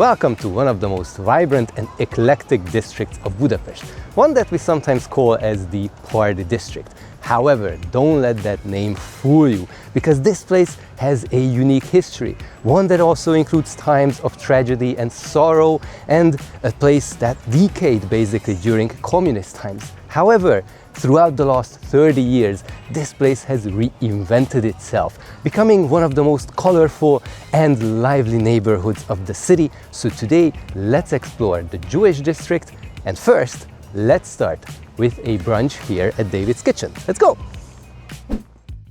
Welcome to one of the most vibrant and eclectic districts of Budapest, one that we sometimes call as the Party District. However, don't let that name fool you, because this place has a unique history, one that also includes times of tragedy and sorrow, and a place that decayed basically during communist times. However, throughout the last 30 years, this place has reinvented itself, becoming one of the most colorful and lively neighborhoods of the city. So today, let's explore the Jewish district, and first, let's start with a brunch here at David's Kitchen. Let's go!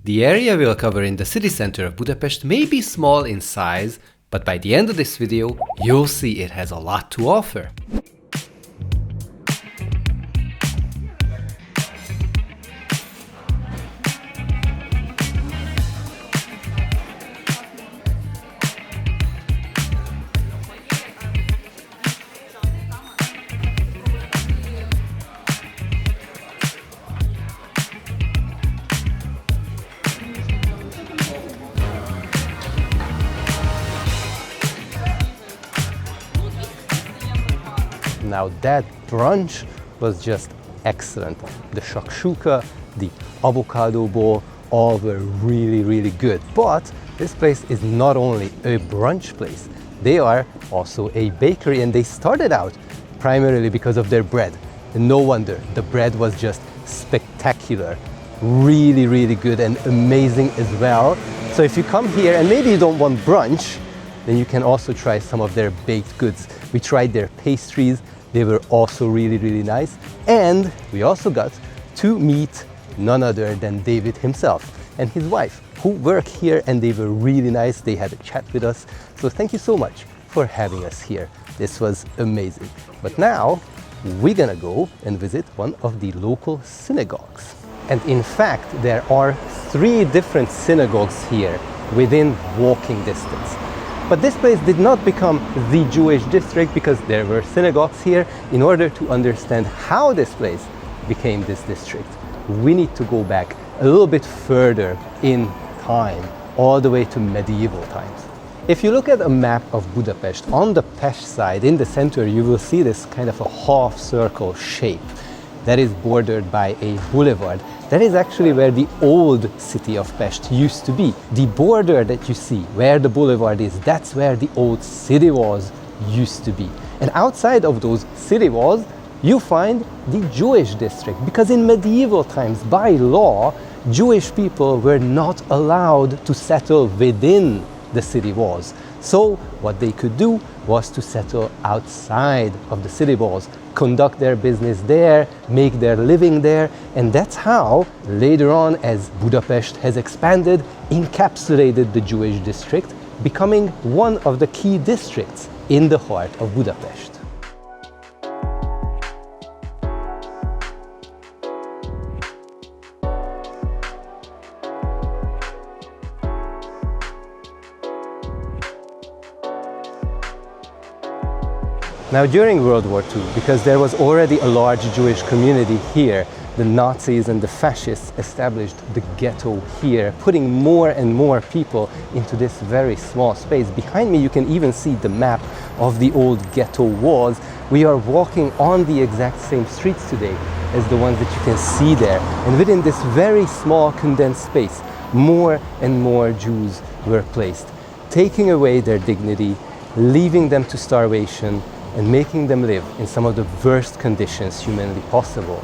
The area we'll cover in the city center of Budapest may be small in size, but by the end of this video, you'll see it has a lot to offer. Now that brunch was just excellent. The shakshuka, the avocado bowl, all were really good. But this place is not only a brunch place, they are also a bakery, and they started out primarily because of their bread. And no wonder, the bread was just spectacular. Really good and amazing as well. So if you come here and maybe you don't want brunch, then you can also try some of their baked goods. We tried their pastries. They were also really nice, and we also got to meet none other than David himself and his wife, who work here, and they were really nice. They had a chat with us, so thank you so much for having us here. This was amazing. But now we're gonna go and visit one of the local synagogues. And in fact, there are 3 different synagogues here within walking distance. But this place did not become the Jewish district because there were synagogues here. In order to understand how this place became this district, we need to go back a little bit further in time, all the way to medieval times. If you look at a map of Budapest, on the Pest side, in the center, you will see this kind of a half-circle shape that is bordered by a boulevard. That is actually where the old city of Pest used to be. The border that you see, where the boulevard is, that's where the old city walls used to be. And outside of those city walls, you find the Jewish district, because in medieval times, by law, Jewish people were not allowed to settle within the city walls. So what they could do was to settle outside of the city walls, conduct their business there, make their living there, and that's how, later on, as Budapest has expanded, encapsulated the Jewish district, becoming one of the key districts in the heart of Budapest. Now, during World War II, because there was already a large Jewish community here, the Nazis and the fascists established the ghetto here, putting more and more people into this very small space. Behind me, you can even see the map of the old ghetto walls. We are walking on the exact same streets today as the ones that you can see there. And within this very small condensed space, more and more Jews were placed, taking away their dignity, leaving them to starvation, and making them live in some of the worst conditions humanly possible.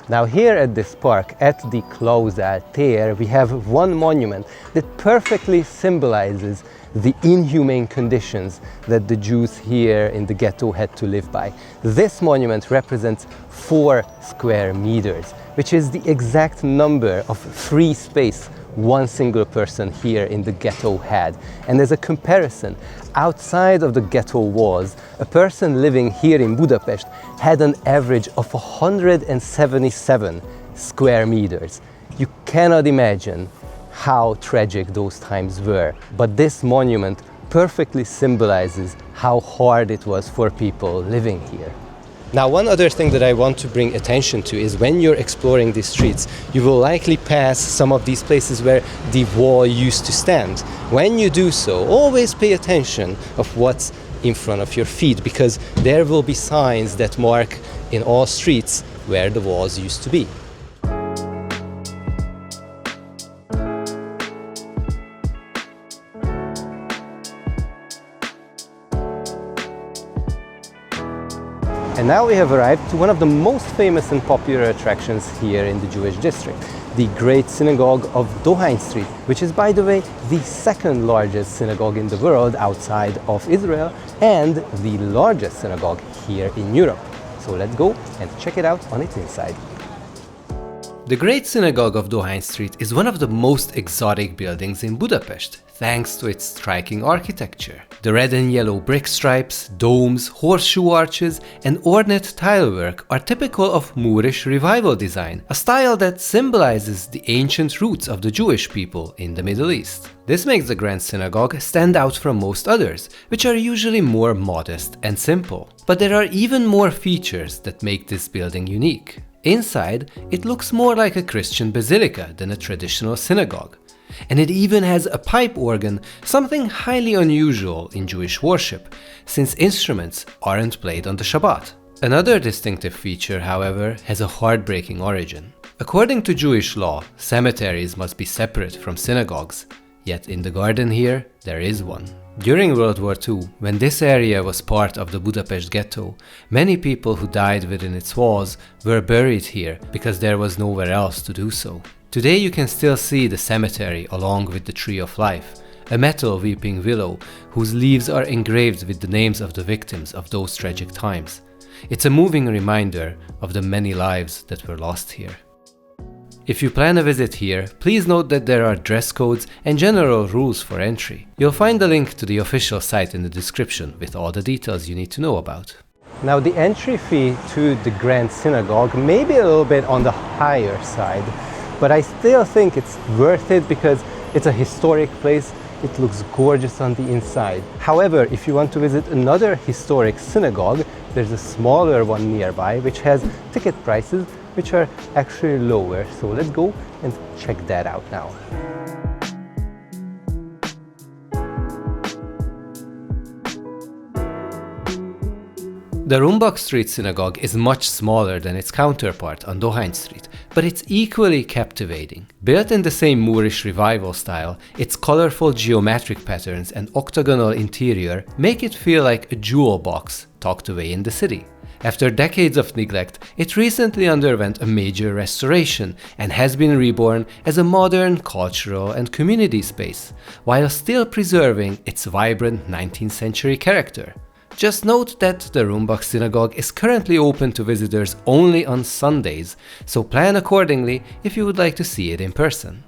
Now here at this park, at the Klausel Tér, we have one monument that perfectly symbolizes the inhumane conditions that the Jews here in the ghetto had to live by. This monument represents 4 square meters, which is the exact number of free space one single person here in the ghetto had. And as a comparison, outside of the ghetto walls, a person living here in Budapest had an average of 177 square meters. You cannot imagine how tragic those times were. But this monument perfectly symbolizes how hard it was for people living here. Now, one other thing that I want to bring attention to is when you're exploring these streets, you will likely pass some of these places where the wall used to stand. When you do so, always pay attention of what's in front of your feet, because there will be signs that mark in all streets where the walls used to be. And now we have arrived to one of the most famous and popular attractions here in the Jewish district, the Great Synagogue of Dohány Street, which is, by the way, the second largest synagogue in the world outside of Israel and the largest synagogue here in Europe. So let's go and check it out on its inside. The Great Synagogue of Dohány Street is one of the most exotic buildings in Budapest, thanks to its striking architecture. The red and yellow brick stripes, domes, horseshoe arches, and ornate tilework are typical of Moorish revival design, a style that symbolizes the ancient roots of the Jewish people in the Middle East. This makes the Grand Synagogue stand out from most others, which are usually more modest and simple. But there are even more features that make this building unique. Inside, it looks more like a Christian basilica than a traditional synagogue. And it even has a pipe organ, something highly unusual in Jewish worship, since instruments aren't played on the Shabbat. Another distinctive feature, however, has a heartbreaking origin. According to Jewish law, cemeteries must be separate from synagogues, yet in the garden here, there is one. During World War II, when this area was part of the Budapest ghetto, many people who died within its walls were buried here because there was nowhere else to do so. Today you can still see the cemetery along with the Tree of Life, a metal weeping willow whose leaves are engraved with the names of the victims of those tragic times. It's a moving reminder of the many lives that were lost here. If you plan a visit here, please note that there are dress codes and general rules for entry. You'll find the link to the official site in the description with all the details you need to know about. Now, the entry fee to the Grand Synagogue may be a little bit on the higher side, but I still think it's worth it because it's a historic place. It looks gorgeous on the inside. However, if you want to visit another historic synagogue, there's a smaller one nearby which has ticket prices which are actually lower. So let's go and check that out now. The Rumbach Street Synagogue is much smaller than its counterpart on Dohány Street, but it's equally captivating. Built in the same Moorish revival style, its colorful geometric patterns and octagonal interior make it feel like a jewel box tucked away in the city. After decades of neglect, it recently underwent a major restoration and has been reborn as a modern cultural and community space, while still preserving its vibrant 19th century character. Just note that the Rumbach Synagogue is currently open to visitors only on Sundays, so plan accordingly if you would like to see it in person.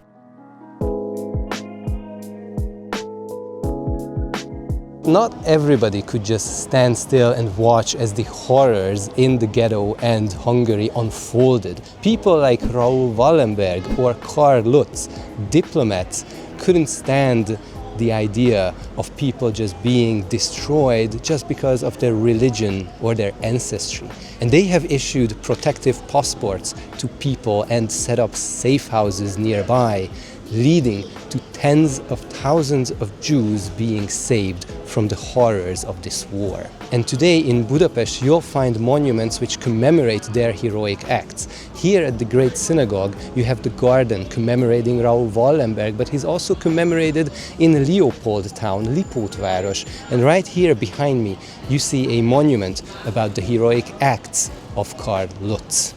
Not everybody could just stand still and watch as the horrors in the ghetto and Hungary unfolded. People like Raoul Wallenberg or Karl Lutz, diplomats, couldn't stand the idea of people just being destroyed just because of their religion or their ancestry. And they have issued protective passports to people and set up safe houses nearby, leading to tens of thousands of Jews being saved from the horrors of this war. And today in Budapest you'll find monuments which commemorate their heroic acts. Here at the Great Synagogue you have the garden commemorating Raoul Wallenberg, but he's also commemorated in Leopoldtown, Lipótváros. And right here behind me you see a monument about the heroic acts of Karl Lutz.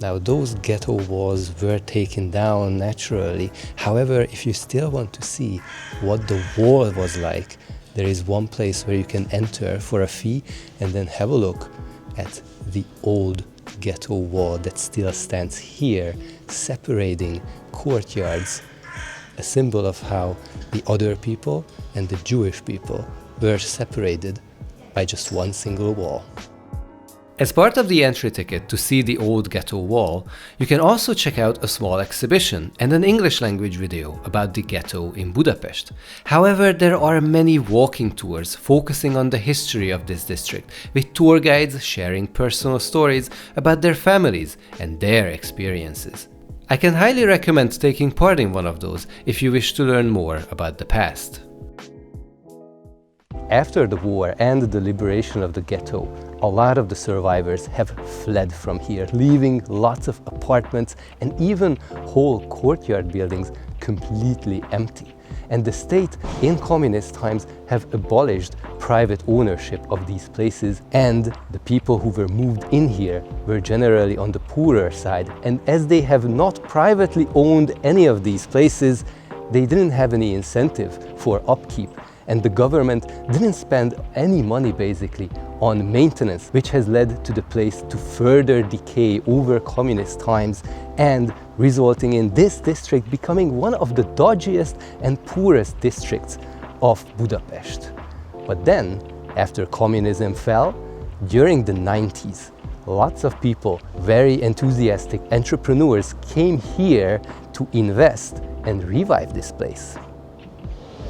Now, those ghetto walls were taken down naturally. However, if you still want to see what the wall was like, there is one place where you can enter for a fee and then have a look at the old ghetto wall that still stands here, separating courtyards, a symbol of how the other people and the Jewish people were separated by just one single wall. As part of the entry ticket to see the old ghetto wall, you can also check out a small exhibition and an English language video about the ghetto in Budapest. However, there are many walking tours focusing on the history of this district, with tour guides sharing personal stories about their families and their experiences. I can highly recommend taking part in one of those if you wish to learn more about the past. After the war and the liberation of the ghetto, a lot of the survivors have fled from here, leaving lots of apartments and even whole courtyard buildings completely empty. And the state in communist times have abolished private ownership of these places, and the people who were moved in here were generally on the poorer side. And as they have not privately owned any of these places, they didn't have any incentive for upkeep. And the government didn't spend any money basically on maintenance, which has led to the place to further decay over communist times and resulting in this district becoming one of the dodgiest and poorest districts of Budapest. But then, after communism fell, during the 90s, lots of people, very enthusiastic entrepreneurs, came here to invest and revive this place.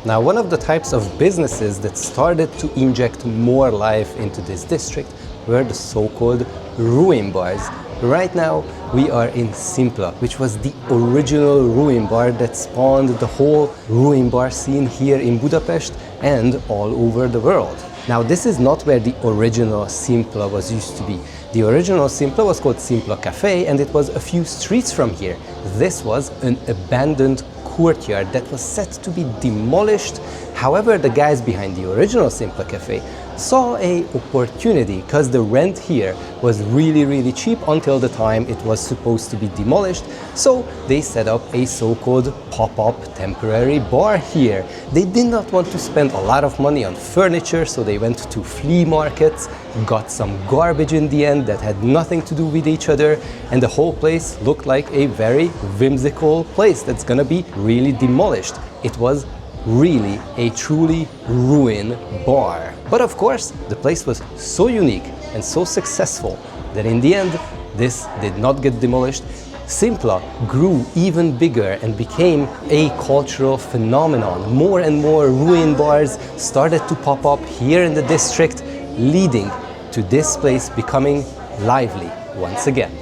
Now, one of the types of businesses that started to inject more life into this district were the so-called ruin bars. Right now, we are in Szimpla, which was the original ruin bar that spawned the whole ruin bar scene here in Budapest and all over the world. Now, this is not where the original Szimpla was used to be. The original Szimpla was called Szimpla Café, and it was a few streets from here. This was an abandoned courtyard that was set to be demolished. However, the guys behind the original Szimpla Cafe saw an opportunity because the rent here was really cheap until the time it was supposed to be demolished. So they set up a so-called pop-up temporary bar here. They did not want to spend a lot of money on furniture, so they went to flea markets, got some garbage in the end that had nothing to do with each other, and the whole place looked like a very whimsical place that's gonna be really demolished. It was really a truly ruin bar. But of course, the place was so unique and so successful that in the end, this did not get demolished. Szimpla grew even bigger and became a cultural phenomenon. More and more ruin bars started to pop up here in the district, leading to this place becoming lively once again.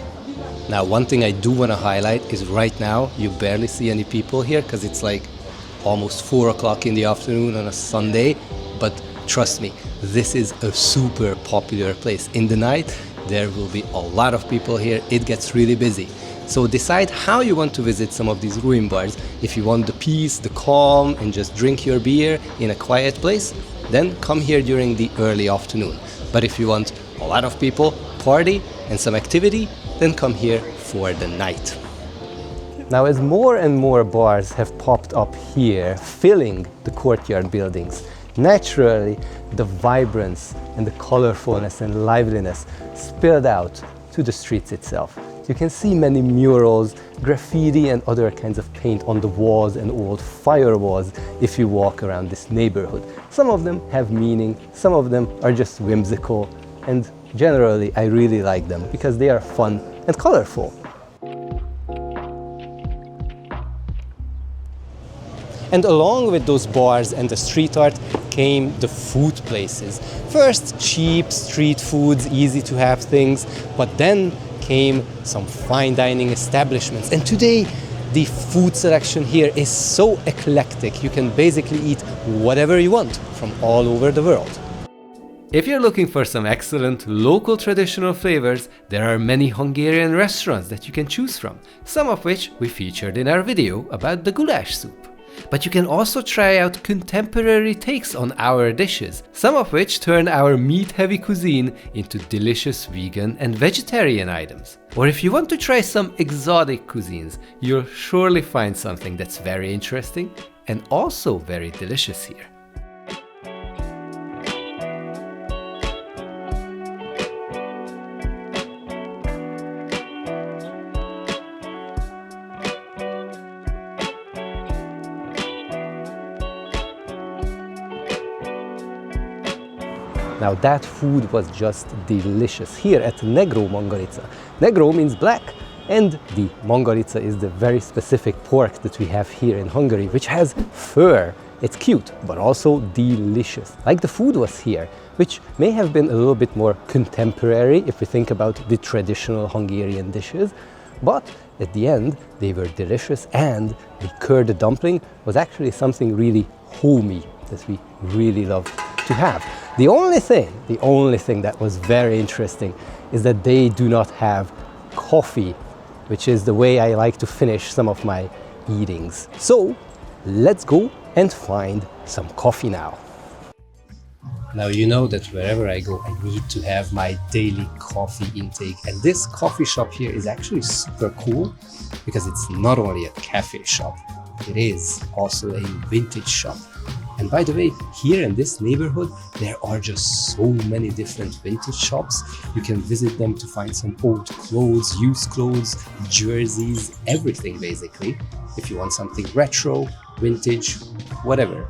Now, one thing I do want to highlight is right now you barely see any people here because it's like almost 4 o'clock in the afternoon on a Sunday, but trust me, this is a super popular place. In the night, there will be a lot of people here. It gets really busy. So decide how you want to visit some of these ruin bars. If you want the peace, the calm, and just drink your beer in a quiet place, then come here during the early afternoon. But if you want a lot of people, party, and some activity, then come here for the night. Now, as more and more bars have popped up here, filling the courtyard buildings, naturally the vibrance and the colorfulness and liveliness spilled out to the streets itself. You can see many murals, graffiti and other kinds of paint on the walls and old firewalls if you walk around this neighborhood. Some of them have meaning, some of them are just whimsical, and generally I really like them because they are fun and colorful. And along with those bars and the street art came the food places. First, cheap street foods, easy to have things, but then came some fine dining establishments. And today, the food selection here is so eclectic. You can basically eat whatever you want from all over the world. If you're looking for some excellent local traditional flavors, there are many Hungarian restaurants that you can choose from, some of which we featured in our video about the goulash soup. But you can also try out contemporary takes on our dishes, some of which turn our meat-heavy cuisine into delicious vegan and vegetarian items. Or if you want to try some exotic cuisines, you'll surely find something that's very interesting and also very delicious here. Now that food was just delicious here at Negro Mangalica. Negro means black, and the mangalica is the very specific pork that we have here in Hungary, which has fur. It's cute, but also delicious. Like the food was here, which may have been a little bit more contemporary if we think about the traditional Hungarian dishes, but at the end they were delicious, and the curd dumpling was actually something really homey that we really love to have. The only thing that was very interesting is that they do not have coffee, which is the way I like to finish some of my eatings. So let's go and find some coffee now. Now you know that wherever I go, I need to have my daily coffee intake. And this coffee shop here is actually super cool because it's not only a cafe shop, it is also a vintage shop. And by the way, here in this neighborhood, there are just so many different vintage shops. You can visit them to find some old clothes, used clothes, jerseys, everything basically. If you want something retro, vintage, whatever.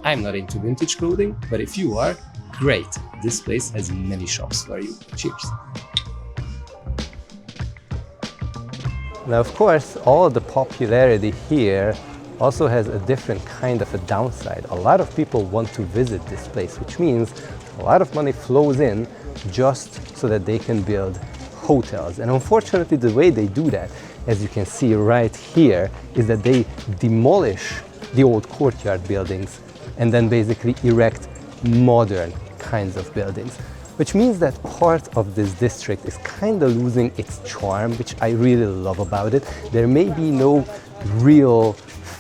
I'm not into vintage clothing, but if you are, great. This place has many shops for you. Cheers. Now, of course, all the popularity here also has a different kind of a downside. A lot of people want to visit this place, which means a lot of money flows in just so that they can build hotels. And unfortunately, the way they do that, as you can see right here, is that they demolish the old courtyard buildings and then basically erect modern kinds of buildings, which means that part of this district is kind of losing its charm, which I really love about it. There may be no real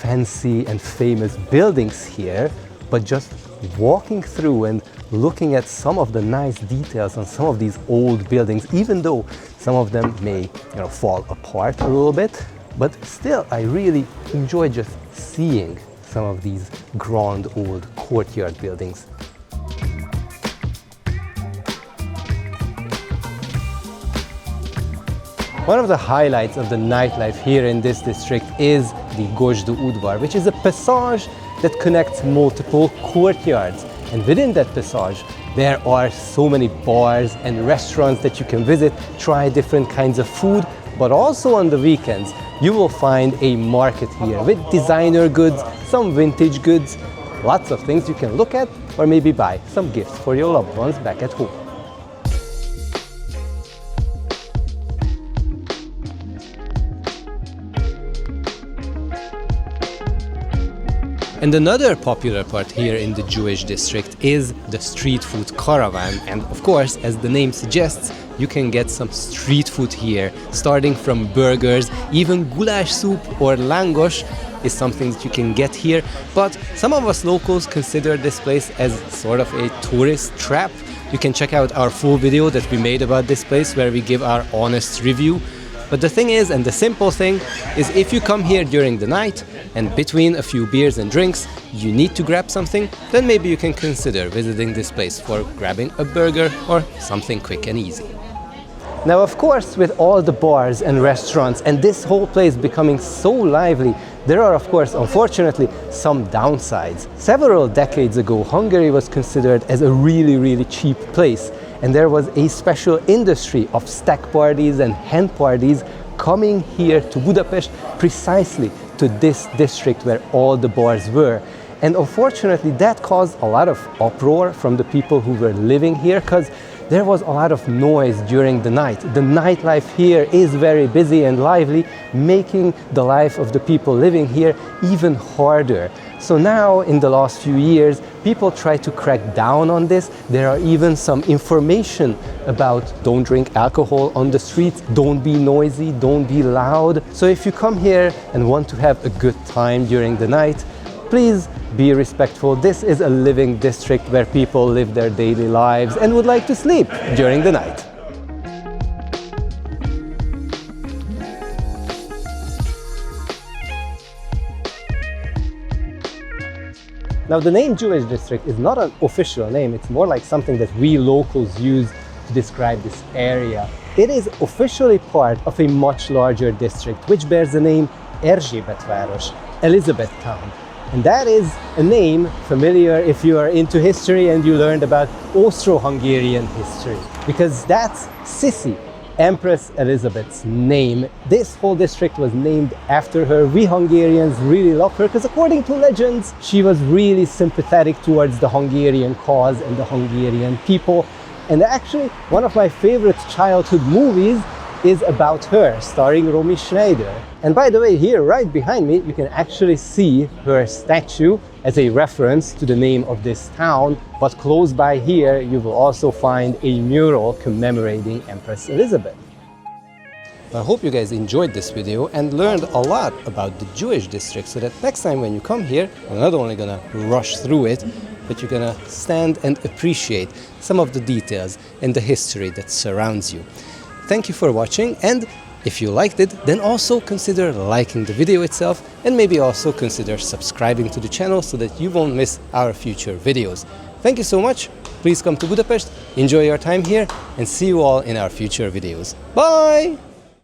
fancy and famous buildings here, but just walking through and looking at some of the nice details on some of these old buildings, even though some of them may, fall apart a little bit, but still I really enjoy just seeing some of these grand old courtyard buildings. One of the highlights of the nightlife here in this district is the Gozsdu Udvar, which is a passage that connects multiple courtyards. And within that passage, there are so many bars and restaurants that you can visit, try different kinds of food, but also on the weekends, you will find a market here with designer goods, some vintage goods, lots of things you can look at or maybe buy some gifts for your loved ones back at home. And another popular part here in the Jewish district is the Streetfood Karaván. And of course, as the name suggests, you can get some street food here, starting from burgers, even goulash soup or langos is something that you can get here. But some of us locals consider this place as sort of a tourist trap. You can check out our full video that we made about this place where we give our honest review. But the thing is, and the simple thing, is if you come here during the night and between a few beers and drinks, you need to grab something, then maybe you can consider visiting this place for grabbing a burger or something quick and easy. Now, of course, with all the bars and restaurants and this whole place becoming so lively, there are, of course, unfortunately, some downsides. Several decades ago, Hungary was considered as a really cheap place. And there was a special industry of stag parties and hen parties coming here to Budapest precisely to this district where all the bars were. And unfortunately, that caused a lot of uproar from the people who were living here because there was a lot of noise during the night. The nightlife here is very busy and lively, making the life of the people living here even harder. So now, in the last few years, people try to crack down on this. There are even some information about don't drink alcohol on the streets, don't be noisy, don't be loud. So if you come here and want to have a good time during the night, please be respectful. This is a living district where people live their daily lives and would like to sleep during the night. Now, the name Jewish district is not an official name. It's more like something that we locals use to describe this area. It is officially part of a much larger district, which bears the name Erzsébetváros, Elizabeth Town. And that is a name familiar if you are into history and you learned about Austro-Hungarian history, because that's Sissi, Empress Elizabeth's name. This whole district was named after her. We Hungarians really love her because according to legends, she was really sympathetic towards the Hungarian cause and the Hungarian people. And actually, one of my favorite childhood movies is about her, starring Romy Schneider. And by the way, here right behind me, you can actually see her statue as a reference to the name of this town. But close by here, you will also find a mural commemorating Empress Elizabeth. I hope you guys enjoyed this video and learned a lot about the Jewish district, so that next time when you come here, you're not only gonna rush through it, but you're gonna stand and appreciate some of the details and the history that surrounds you. Thank you for watching, and if you liked it, then also consider liking the video itself, and maybe also consider subscribing to the channel so that you won't miss our future videos. Thank you so much. Please come to Budapest, enjoy your time here, and see you all in our future videos. Bye!